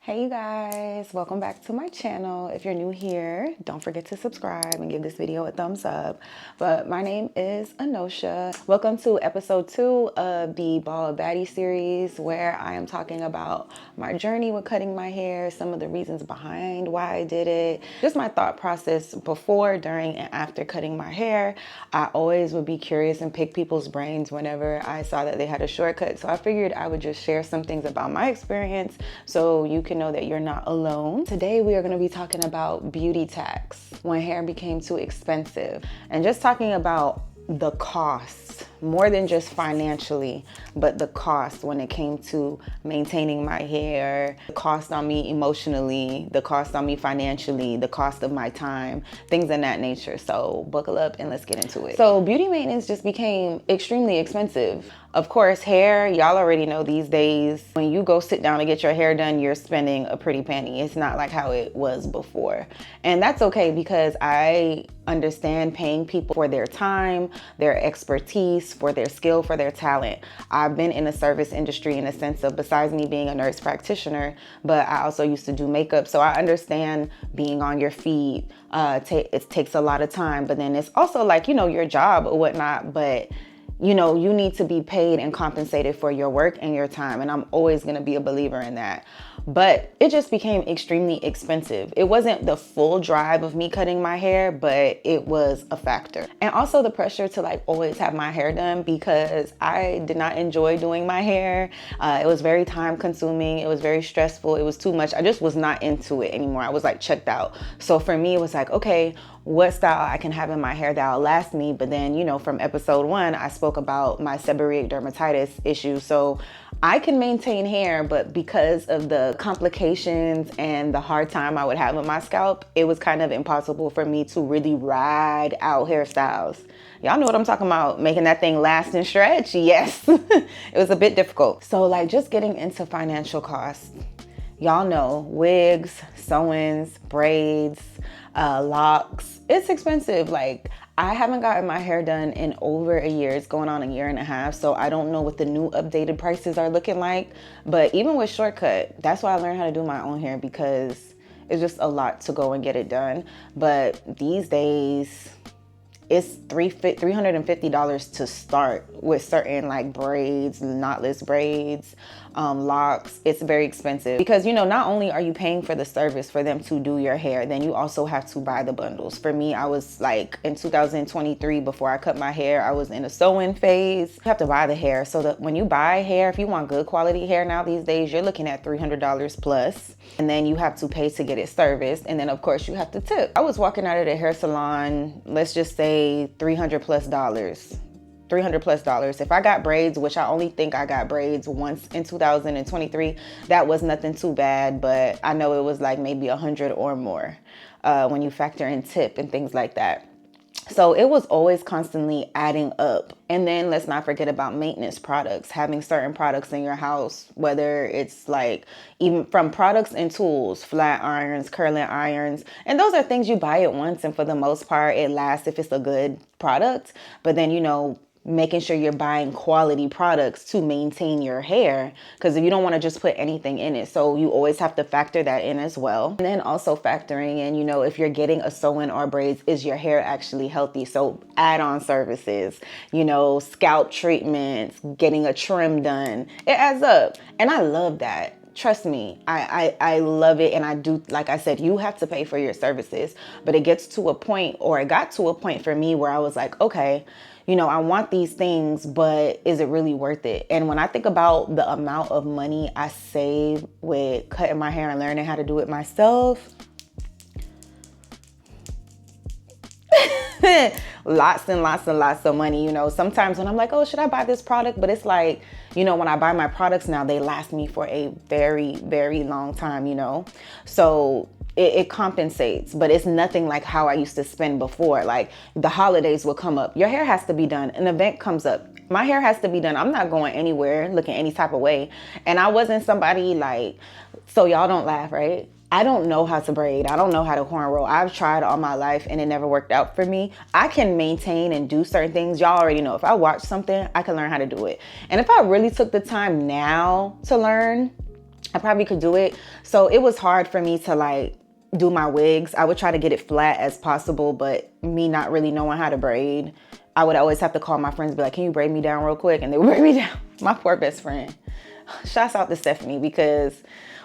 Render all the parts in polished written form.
Hey you guys, welcome back to my channel. If you're new here, don't forget to subscribe and give this video a thumbs up. But my name is Anosha. Welcome to episode 2 of the Bald Baddie Series, where I am talking about my journey with cutting my hair, some of the reasons behind why I did it, just my thought process before, during, and after cutting my hair. I always would be curious and pick people's brains whenever I saw that they had a shortcut. So I figured I would just share some things about my experience so you can know that you're not alone. Today we are going to be talking about beauty tax, when hair became too expensive, and just talking about the cost, more than just financially, but the cost when it came to maintaining my hair, the cost on me emotionally, the cost on me financially, the cost of my time, things of that nature. So buckle up and let's get into it. So beauty maintenance just became extremely expensive. Of course, hair, y'all already know these days, when you go sit down to get your hair done, you're spending a pretty penny. It's not like how it was before. And that's okay, because I understand paying people for their time, their expertise, for their skill, for their talent. I've been in the service industry in a sense of, besides me being a nurse practitioner, but I also used to do makeup. So I understand being on your feet. It takes a lot of time, but then it's also like, your job or whatnot, but you need to be paid and compensated for your work and your time. And I'm always going to be a believer in that. But it just became extremely expensive. It wasn't the full drive of me cutting my hair, but it was a factor. And also the pressure to always have my hair done, because I did not enjoy doing my hair. It was very time consuming. It was very stressful. It was too much. I just was not into it anymore. I was checked out. So for me, it was okay, what style I can have in my hair that'll last me. But then, from episode 1, I spoke about my seborrheic dermatitis issue. So I can maintain hair, but because of the complications and the hard time I would have with my scalp, it was kind of impossible for me to really ride out hairstyles. Y'all know what I'm talking about, making that thing last and stretch. Yes, it was a bit difficult. So just getting into financial costs. Y'all know wigs, sew-ins, braids, locks. It's expensive. I haven't gotten my hair done in over a year. It's going on a year and a half. So I don't know what the new updated prices are looking like. But even with shortcut, that's why I learned how to do my own hair, because it's just a lot to go and get it done. But these days, it's $350 to start with certain braids, knotless braids, locks. It's very expensive because, not only are you paying for the service for them to do your hair, then you also have to buy the bundles. For me, I was in 2023, before I cut my hair, I was in a sew-in phase. You have to buy the hair. So that when you buy hair, if you want good quality hair now these days, you're looking at $300 plus. And then you have to pay to get it serviced. And then of course you have to tip. I was walking out of the hair salon, let's just say $300 plus. If I got braids, which I only think I got braids once in 2023, that was nothing too bad, but I know it was maybe 100 or more when you factor in tip and things like that. So it was always constantly adding up. And then let's not forget about maintenance products, having certain products in your house, whether it's even from products and tools, flat irons, curling irons. And those are things you buy at once. And for the most part, it lasts if it's a good product. But then, making sure you're buying quality products to maintain your hair, because you don't want to just put anything in it. So you always have to factor that in as well. And then also factoring in, if you're getting a sew-in or braids, is your hair actually healthy? So add-on services, scalp treatments, getting a trim done, it adds up. And I love that. Trust me, I love it. And I do, like I said, you have to pay for your services, but it got to a point for me where I was okay, I want these things, but is it really worth it? And when I think about the amount of money I save with cutting my hair and learning how to do it myself, lots and lots and lots of money. Sometimes when I'm oh, should I buy this product? But it's when I buy my products now, they last me for a very, very long time, So it compensates, but it's nothing like how I used to spend before. The holidays will come up. Your hair has to be done. An event comes up. My hair has to be done. I'm not going anywhere looking any type of way. And I wasn't somebody so y'all don't laugh, right? I don't know how to braid. I don't know how to cornrow. I've tried all my life and it never worked out for me. I can maintain and do certain things. Y'all already know if I watch something, I can learn how to do it. And if I really took the time now to learn, I probably could do it. So it was hard for me to like do my wigs. I would try to get it flat as possible, but me not really knowing how to braid, I would always have to call my friends and be like, can you braid me down real quick? And they would braid me down. My poor best friend. Shouts out to Stephanie, because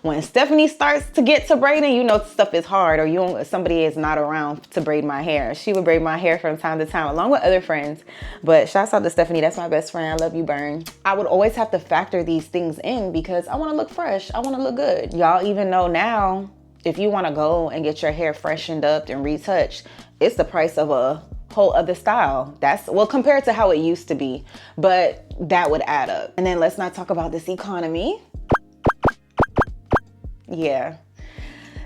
when Stephanie starts to get to braiding, you know stuff is hard, or somebody is not around to braid my hair. She would braid my hair from time to time along with other friends. But shouts out to Stephanie. That's my best friend. I love you, Burn. I would always have to factor these things in because I want to look fresh. I want to look good. Y'all even know now, if you want to go and get your hair freshened up and retouched, it's the price of a whole other style. That's, well, compared to how it used to be, but that would add up. And then let's not talk about this economy. Yeah.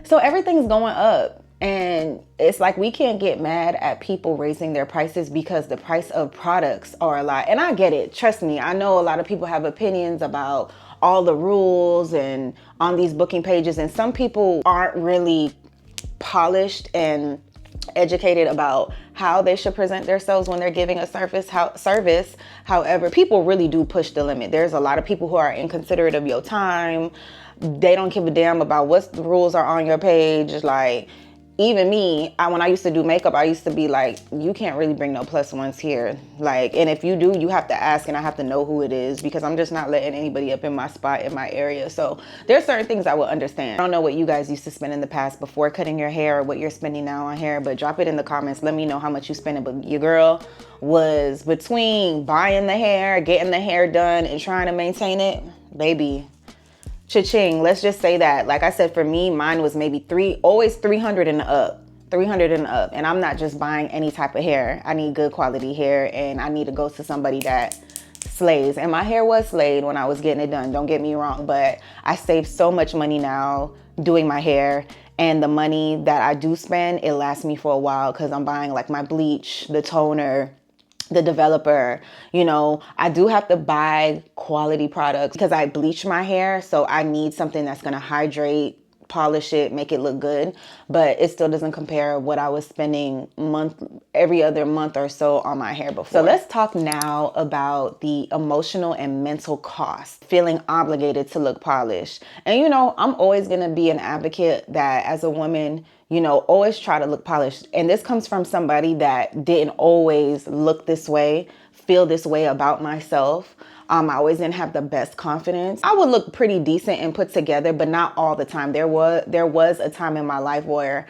So everything's going up, and it's like we can't get mad at people raising their prices because the price of products are a lot. And I get it. Trust me. I know a lot of people have opinions about all the rules and on these booking pages, and some people aren't really polished and educated about how they should present themselves when they're giving a service. However, people really do push the limit. There's a lot of people who are inconsiderate of your time. They don't give a damn about what the rules are on your page. Like, even me, when I used to do makeup, I used to be like, you can't really bring no +1s here. Like, and if you do, you have to ask, and I have to know who it is, because I'm just not letting anybody up in my spot in my area. So there's certain things I will understand. I don't know what you guys used to spend in the past before cutting your hair, or what you're spending now on hair, but drop it in the comments. Let me know how much you spending. But your girl was between buying the hair, getting the hair done, and trying to maintain it, baby. Cha-ching. Let's just say that. Like I said, for me, mine was maybe always 300 and up. 300 and up. And I'm not just buying any type of hair. I need good quality hair, and I need to go to somebody that slays. And my hair was slayed when I was getting it done. Don't get me wrong, but I save so much money now doing my hair, and the money that I do spend, it lasts me for a while, because I'm buying like my bleach, the toner, the developer. You know, I do have to buy quality products because I bleach my hair. So I need something that's going to hydrate, polish it, make it look good. But it still doesn't compare what I was spending every other month or so on my hair before. So let's talk now about the emotional and mental cost, feeling obligated to look polished. And you know, I'm always going to be an advocate that as a woman, you know, always try to look polished. And this comes from somebody that didn't always look this way, feel this way about myself. I always didn't have the best confidence. I would look pretty decent and put together, but not all the time. There was a time in my life where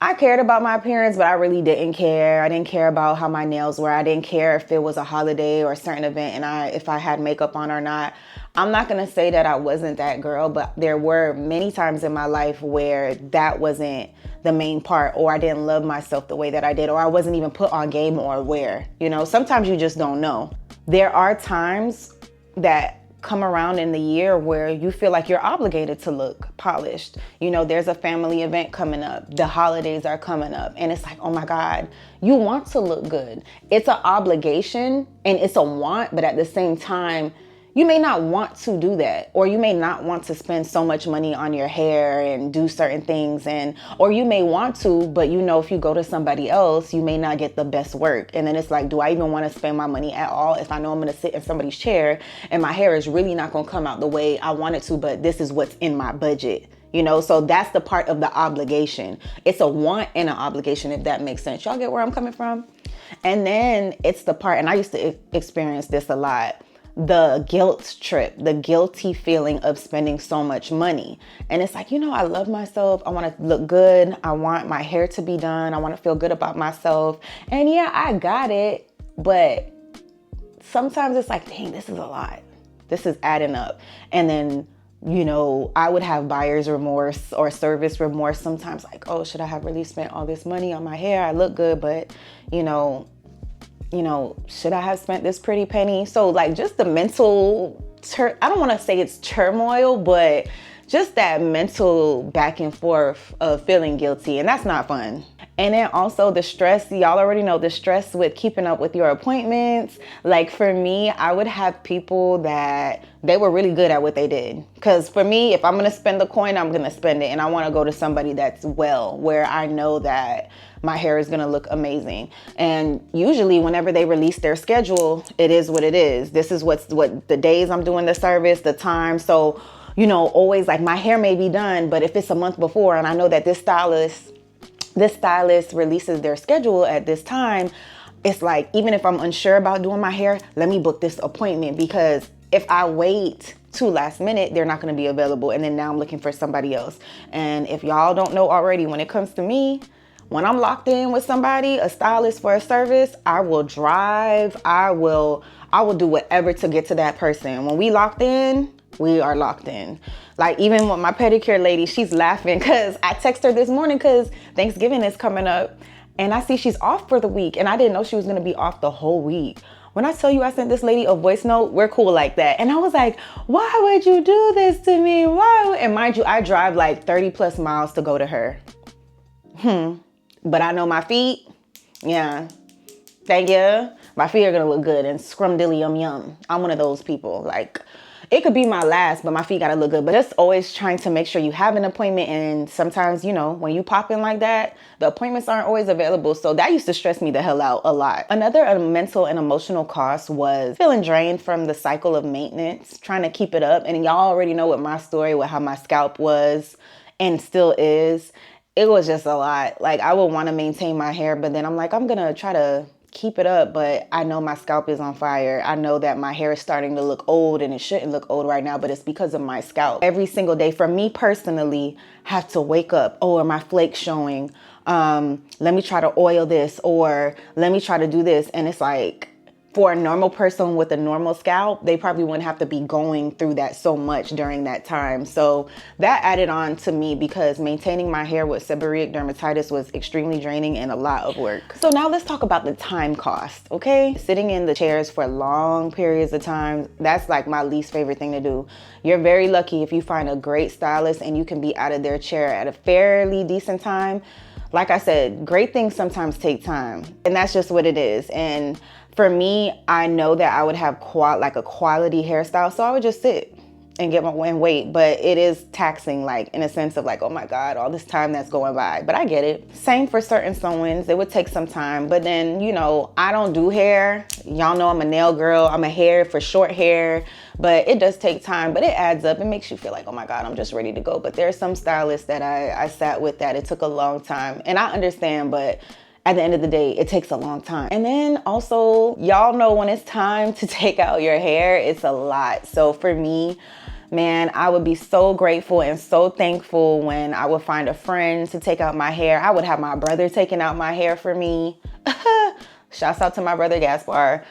I cared about my appearance, but I really didn't care. I didn't care about how my nails were. I didn't care if it was a holiday or a certain event and if I had makeup on or not. I'm not going to say that I wasn't that girl, but there were many times in my life where that wasn't the main part, or I didn't love myself the way that I did, or I wasn't even put on game or aware. You know, sometimes you just don't know. There are times that come around in the year where you feel like you're obligated to look polished. You know, there's a family event coming up, the holidays are coming up, and it's like, oh my God, you want to look good. It's an obligation and it's a want, but at the same time, you may not want to do that, or you may not want to spend so much money on your hair and do certain things, or you may want to, but you know, if you go to somebody else, you may not get the best work. And then it's like, do I even want to spend my money at all if I know I'm going to sit in somebody's chair and my hair is really not going to come out the way I want it to, but this is what's in my budget? You know, so that's the part of the obligation. It's a want and an obligation, if that makes sense. Y'all get where I'm coming from? And then it's the part, and I used to experience this a lot, the guilt trip, the guilty feeling of spending so much money. And it's like, you know, I love myself. I want to look good. I want my hair to be done. I want to feel good about myself. And yeah, I got it. But sometimes it's like, dang, this is a lot. This is adding up. And then, you know, I would have buyer's remorse or service remorse sometimes, like, oh, should I have really spent all this money on my hair? I look good, but you know, should I have spent this pretty penny? So like just the mental, I don't want to say it's turmoil, but just that mental back and forth of feeling guilty. And that's not fun. And then also the stress, y'all already know the stress with keeping up with your appointments. Like for me, I would have people that they were really good at what they did. Because for me, if I'm going to spend the coin, I'm going to spend it. And I want to go to somebody that's where I know that my hair is going to look amazing. And usually whenever they release their schedule, it is what it is. This is what the days I'm doing the service, the time. So always like my hair may be done, but if it's a month before and I know that this stylist releases their schedule at this time, it's like, even if I'm unsure about doing my hair, let me book this appointment, because if I wait too last minute, they're not going to be available. And then now I'm looking for somebody else. And if y'all don't know already, when it comes to me, when I'm locked in with somebody, a stylist for a service, I will drive. I will do whatever to get to that person. When we locked in, we are locked in. Like, even with my pedicure lady, she's laughing because I text her this morning because Thanksgiving is coming up and I see she's off for the week, and I didn't know she was going to be off the whole week. When I tell you I sent this lady a voice note, we're cool like that. And I was like, why would you do this to me? Why? And mind you, I drive like 30 plus miles to go to her. But I know my feet. Yeah. Thank you. My feet are going to look good and scrumdiddly yum yum. I'm one of those people. Like, it could be my last, but my feet got to look good. But just always trying to make sure you have an appointment. And sometimes, when you pop in like that, the appointments aren't always available. So that used to stress me the hell out a lot. Another mental and emotional cost was feeling drained from the cycle of maintenance, trying to keep it up. And y'all already know what my story, with how my scalp was and still is. It was just a lot. Like, I would want to maintain my hair, but then I'm like, I'm going to try to keep it up, but I know my scalp is on fire. I know that my hair is starting to look old, and it shouldn't look old right now, but it's because of my scalp. Every single day, for me personally, have to wake up, are my flakes showing? Let me try to oil this, or let me try to do this. And it's like, for a normal person with a normal scalp, they probably wouldn't have to be going through that so much during that time. So that added on to me, because maintaining my hair with seborrheic dermatitis was extremely draining and a lot of work. So now let's talk about the time cost, okay? Sitting in the chairs for long periods of time, that's like my least favorite thing to do. You're very lucky if you find a great stylist and you can be out of their chair at a fairly decent time. Like I said, great things sometimes take time, and that's just what it is. And for me, I know that I would have a quality hairstyle, so I would just sit and wait. But it is taxing, like, in a sense of like, oh my God, all this time that's going by. But I get it. Same for certain sew-ins. It would take some time. But then, I don't do hair. Y'all know I'm a nail girl. I'm a hair for short hair. But it does take time. But it adds up. It makes you feel like, oh my God, I'm just ready to go. But there are some stylists that I sat with that it took a long time. And I understand, but at the end of the day, it takes a long time. And then also, y'all know when it's time to take out your hair, it's a lot. So for me, man, I would be so grateful and so thankful when I would find a friend to take out my hair. I would have my brother taking out my hair for me. Shouts out to my brother Gaspar.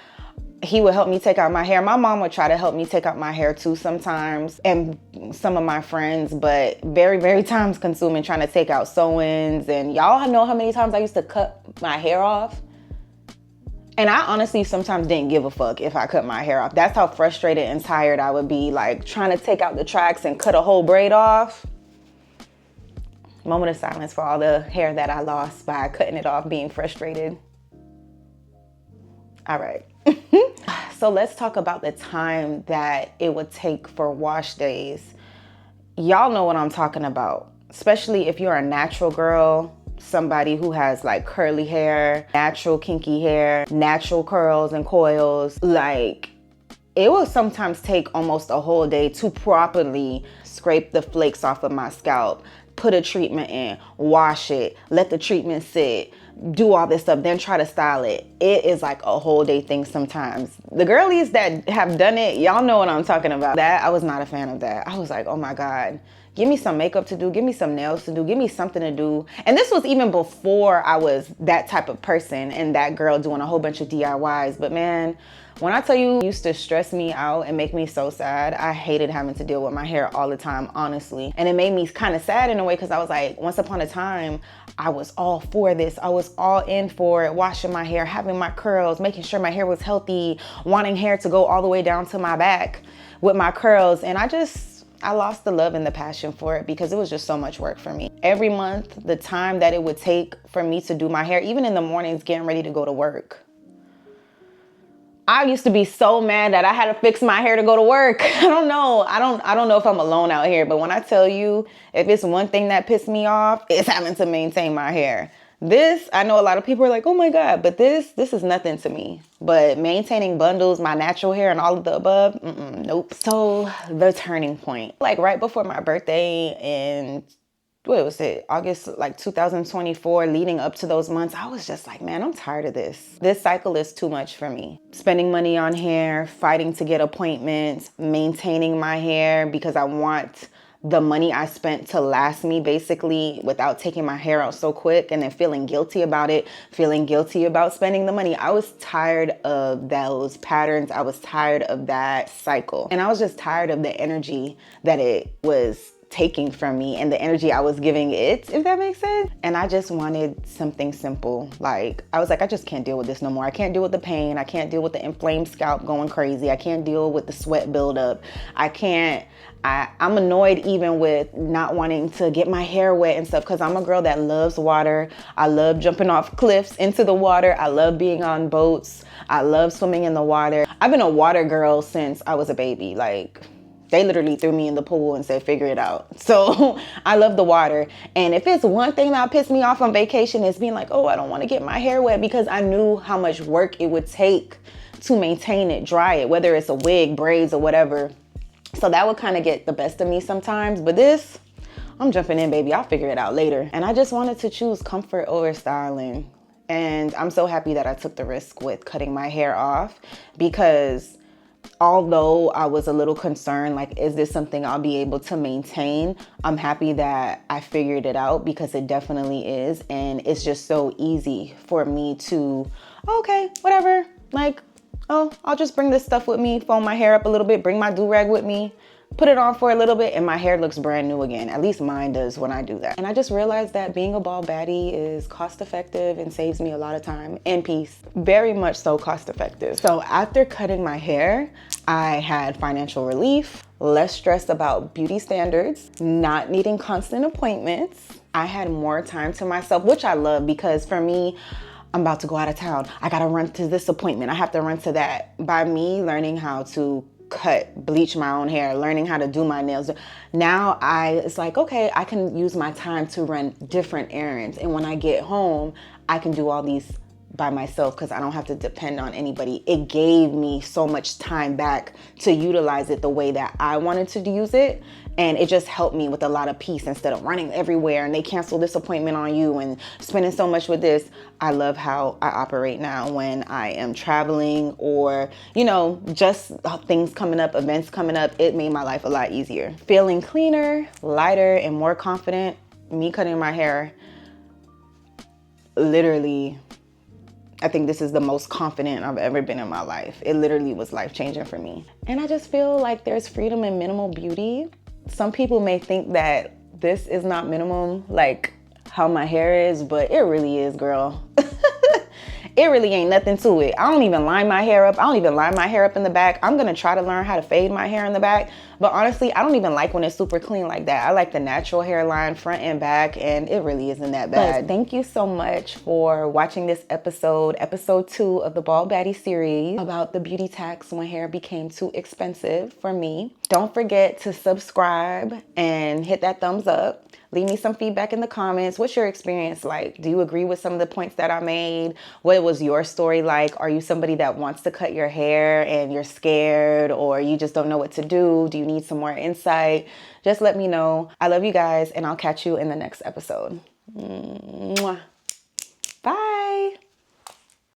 He would help me take out my hair. My mom would try to help me take out my hair too sometimes, and some of my friends, but very, very time consuming trying to take out sew-ins. And y'all know how many times I used to cut my hair off. And I honestly sometimes didn't give a fuck if I cut my hair off. That's how frustrated and tired I would be, like trying to take out the tracks and cut a whole braid off. Moment of silence for all the hair that I lost by cutting it off, being frustrated. All right. So let's talk about the time that it would take for wash days. Y'all know what I'm talking about, especially if you're a natural girl, somebody who has like curly hair, natural kinky hair, natural curls and coils. Like, it will sometimes take almost a whole day to properly scrape the flakes off of my scalp, put a treatment in, wash it, let the treatment sit, do all this stuff, then try to style it. It is like a whole day thing sometimes. The girlies that have done it, y'all know what I'm talking about. That, I was not a fan of that. I was like, oh my God, give me some makeup to do, give me some nails to do, give me something to do. And this was even before I was that type of person and that girl doing a whole bunch of DIYs. But man, when I tell you, it used to stress me out and make me so sad. I hated having to deal with my hair all the time, honestly. And it made me kind of sad in a way, because I was like, once upon a time, I was all for this. I was all in for it, washing my hair, having my curls, making sure my hair was healthy, wanting hair to go all the way down to my back with my curls. And I lost the love and the passion for it, because it was just so much work for me. Every month, the time that it would take for me to do my hair, even in the mornings getting ready to go to work, I used to be so mad that I had to fix my hair to go to work. I don't know. I don't know if I'm alone out here, but when I tell you, if it's one thing that pissed me off, it's having to maintain my hair. This, I know a lot of people are like, oh my God, but this is nothing to me. But maintaining bundles, my natural hair and all of the above, nope. So the turning point, like right before my birthday in, what was it, August, like 2024, leading up to those months, I was just like, man, I'm tired of this. This cycle is too much for me. Spending money on hair, fighting to get appointments, maintaining my hair because I want the money I spent to last me basically without taking my hair out so quick, and then feeling guilty about it, feeling guilty about spending the money. I was tired of those patterns. I was tired of that cycle. And I was just tired of the energy that it was taking from me and the energy I was giving it, if that makes sense. And I just wanted something simple. Like, I was like, I just can't deal with this no more. I can't deal with the pain. I can't deal with the inflamed scalp going crazy. I can't deal with the sweat buildup. I'm annoyed even with not wanting to get my hair wet and stuff, because I'm a girl that loves water. I love jumping off cliffs into the water. I love being on boats. I love swimming in the water. I've been a water girl since I was a baby. Like, they literally threw me in the pool and said, figure it out. So I love the water. And if it's one thing that pissed me off on vacation, is being like, oh, I don't want to get my hair wet, because I knew how much work it would take to maintain it, dry it, whether it's a wig, braids, or whatever. So that would kind of get the best of me sometimes. But this, I'm jumping in, baby. I'll figure it out later. And I just wanted to choose comfort over styling. And I'm so happy that I took the risk with cutting my hair off, because although I was a little concerned, like, is this something I'll be able to maintain? I'm happy that I figured it out, because it definitely is. And it's just so easy for me to, okay, whatever. Like, oh, I'll just bring this stuff with me, foam my hair up a little bit, bring my do-rag with me, put it on for a little bit, and my hair looks brand new again. At least mine does when I do that. And I just realized that being a bald baddie is cost effective and saves me a lot of time and peace. Very much so cost effective. So after cutting my hair, I had financial relief, less stress about beauty standards, not needing constant appointments. I had more time to myself, which I love, because for me, I'm about to go out of town. I gotta run to this appointment. I have to run to that. By me learning how to bleach my own hair, learning how to do my nails, now it's like, okay, I can use my time to run different errands. And when I get home, I can do all these by myself, because I don't have to depend on anybody. It gave me so much time back to utilize it the way that I wanted to use it. And it just helped me with a lot of peace, instead of running everywhere and they cancel this appointment on you and spending so much with this. I love how I operate now when I am traveling, or, you know, just things coming up, events coming up. It made my life a lot easier. Feeling cleaner, lighter, and more confident. Me cutting my hair, literally, I think this is the most confident I've ever been in my life. It literally was life-changing for me. And I just feel like there's freedom in minimal beauty. Some people may think that this is not minimum, like how my hair is, but it really is, girl. It really ain't nothing to it. I don't even line my hair up. I don't even line my hair up in the back. I'm gonna try to learn how to fade my hair in the back. But honestly, I don't even like when it's super clean like that. I like the natural hairline, front and back, and it really isn't that bad. But thank you so much for watching this episode 2 of the Bald Baddie series, about the beauty tax when hair became too expensive for me. Don't forget to subscribe and hit that thumbs up. Leave me some feedback in the comments. What's your experience like? Do you agree with some of the points that I made? What was your story like? Are you somebody that wants to cut your hair and you're scared, or you just don't know what to do? Do you need some more insight? Just let me know. I love you guys, and I'll catch you in the next episode. Mwah.